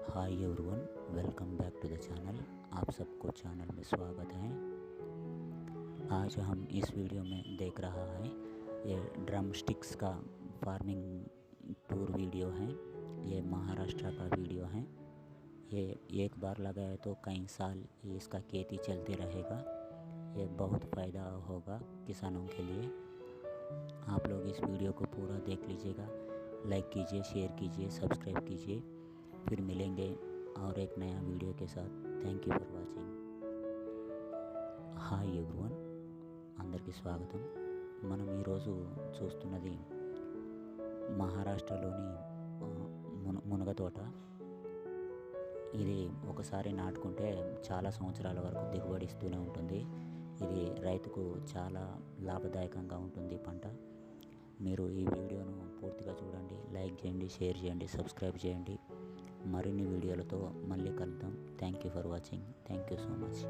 Hi everyone, welcome back to the channel. आप सबको channel में स्वागत है। आज हम इस वीडियो में देख रहा है ये ड्रम स्टिक्स का फार्मिंग टूर वीडियो है। ये महाराष्ट्र का वीडियो है। ये एक बार लगाए तो कई साल इसका खेती चलते रहेगा। ये बहुत फ़ायदा होगा किसानों के लिए। आप लोग इस वीडियो को पूरा देख लीजिएगा। लाइक कीजिए, शेयर कीजिए, सब्सक्राइब कीजिए। फिर मिलेंगे और एक नया वीडियो के साथ। Thank you for watching. Hi everyone, అందరికీ స్వాగతం। మనం ఈరోజు చూస్తున్నది మహారాష్ట్రలోని మునగ తోట। ఇది ఒకసారి నాటుకుంటే చాలా సంవత్సరాల వరకు దిగుబడి ఇస్తూనే ఉంటుంది। ఇది రైతుకు చాలా లాభదాయకంగా ఉంటుంది పంట। మీరు ఈ వీడియోను పూర్తిగా చూడండి, లైక్ చేయండి, షేర్ చేయండి, సబ్స్క్రైబ్ చేయండి। మరిన్ని వీడియోలతో మళ్ళీ కలుద్దాం। Thank you for watching. Thank you so much.